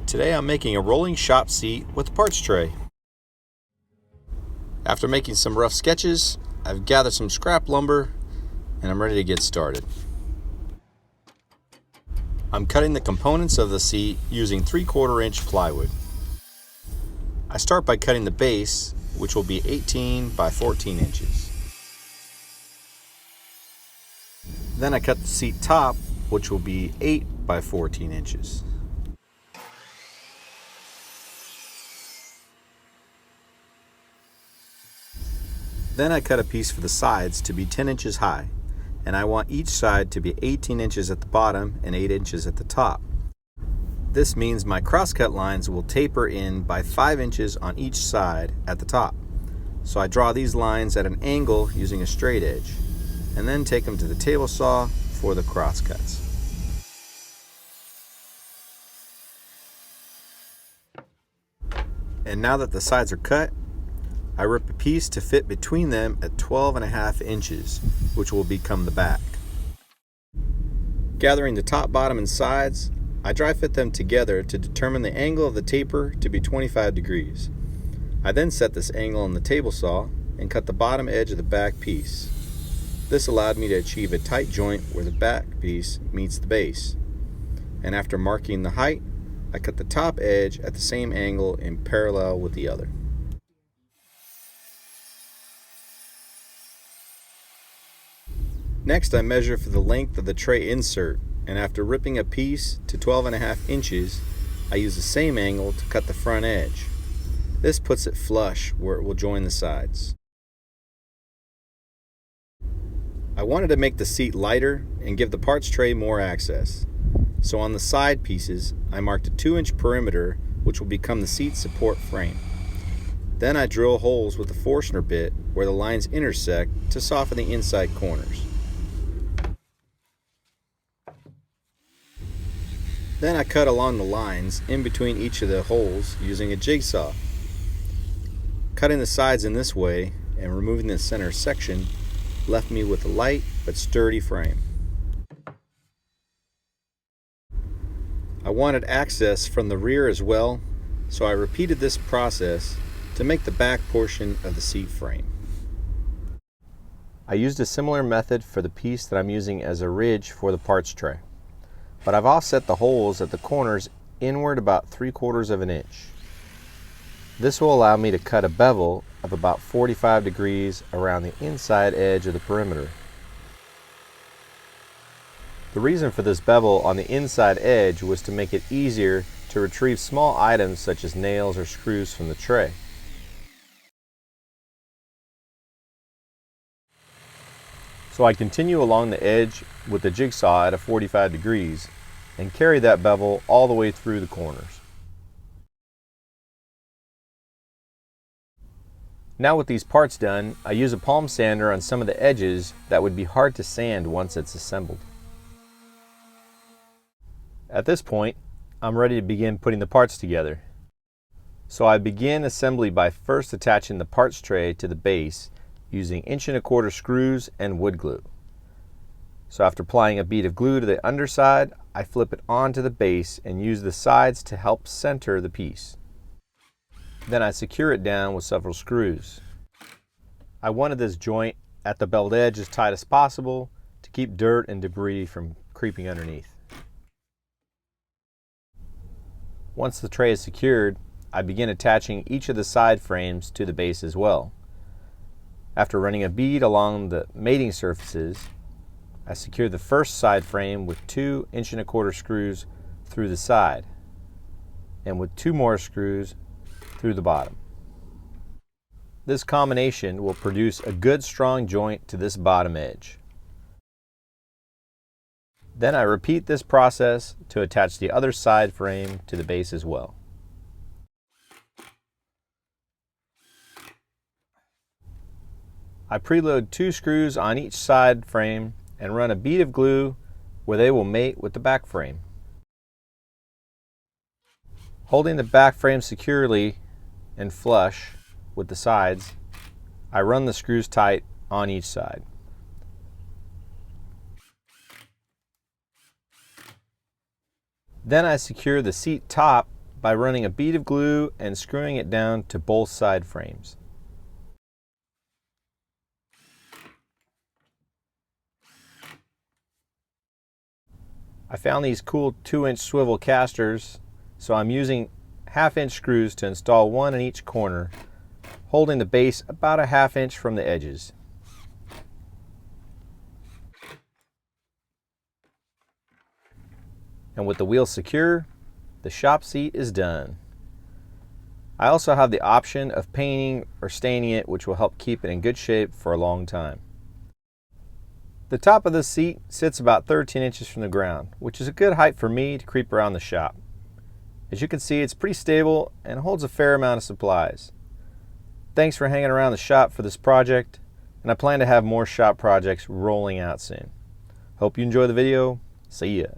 Today I'm making a rolling shop seat with a parts tray. After making some rough sketches, I've gathered some scrap lumber and I'm ready to get started. I'm cutting the components of the seat using 3/4 inch plywood. I start by cutting the base, which will be 18 by 14 inches. Then I cut the seat top, which will be 8 by 14 inches. Then I cut a piece for the sides to be 10 inches high, and I want each side to be 18 inches at the bottom and 8 inches at the top. This means my crosscut lines will taper in by 5 inches on each side at the top. So I draw these lines at an angle using a straight edge, and then take them to the table saw for the crosscuts. And now that the sides are cut, I rip a piece to fit between them at 12.5 inches, which will become the back. Gathering the top, bottom, and sides, I dry fit them together to determine the angle of the taper to be 25 degrees. I then set this angle on the table saw and cut the bottom edge of the back piece. This allowed me to achieve a tight joint where the back piece meets the base. And after marking the height, I cut the top edge at the same angle in parallel with the other. Next, I measure for the length of the tray insert, and after ripping a piece to 12.5 inches, I use the same angle to cut the front edge. This puts it flush where it will join the sides. I wanted to make the seat lighter and give the parts tray more access. So on the side pieces, I marked a 2-inch perimeter, which will become the seat support frame. Then I drill holes with a Forstner bit where the lines intersect to soften the inside corners. Then I cut along the lines in between each of the holes using a jigsaw. Cutting the sides in this way and removing the center section left me with a light but sturdy frame. I wanted access from the rear as well, so I repeated this process to make the back portion of the seat frame. I used a similar method for the piece that I'm using as a ridge for the parts tray, but I've offset the holes at the corners inward about 3/4 of an inch. This will allow me to cut a bevel of about 45 degrees around the inside edge of the perimeter. The reason for this bevel on the inside edge was to make it easier to retrieve small items such as nails or screws from the tray. So I continue along the edge with the jigsaw at a 45 degrees and carry that bevel all the way through the corners. Now with these parts done, I use a palm sander on some of the edges that would be hard to sand once it's assembled. At this point, I'm ready to begin putting the parts together. So I begin assembly by first attaching the parts tray to the base using 1¼ screws and wood glue. So after applying a bead of glue to the underside, I flip it onto the base and use the sides to help center the piece. Then I secure it down with several screws. I wanted this joint at the belt edge as tight as possible to keep dirt and debris from creeping underneath. Once the tray is secured, I begin attaching each of the side frames to the base as well. After running a bead along the mating surfaces, I secure the first side frame with 2 1¼ screws through the side, and with 2 more screws through the bottom. This combination will produce a good strong joint to this bottom edge. Then I repeat this process to attach the other side frame to the base as well. I preload 2 screws on each side frame and run a bead of glue where they will mate with the back frame. Holding the back frame securely and flush with the sides, I run the screws tight on each side. Then I secure the seat top by running a bead of glue and screwing it down to both side frames. I found these cool 2-inch swivel casters, so I'm using 1/2-inch screws to install one in each corner, holding the base about a 1/2 inch from the edges. And with the wheel secure, the shop seat is done. I also have the option of painting or staining it, which will help keep it in good shape for a long time. The top of this seat sits about 13 inches from the ground, which is a good height for me to creep around the shop. As you can see, it's pretty stable and holds a fair amount of supplies. Thanks for hanging around the shop for this project, and I plan to have more shop projects rolling out soon. Hope you enjoy the video. See ya.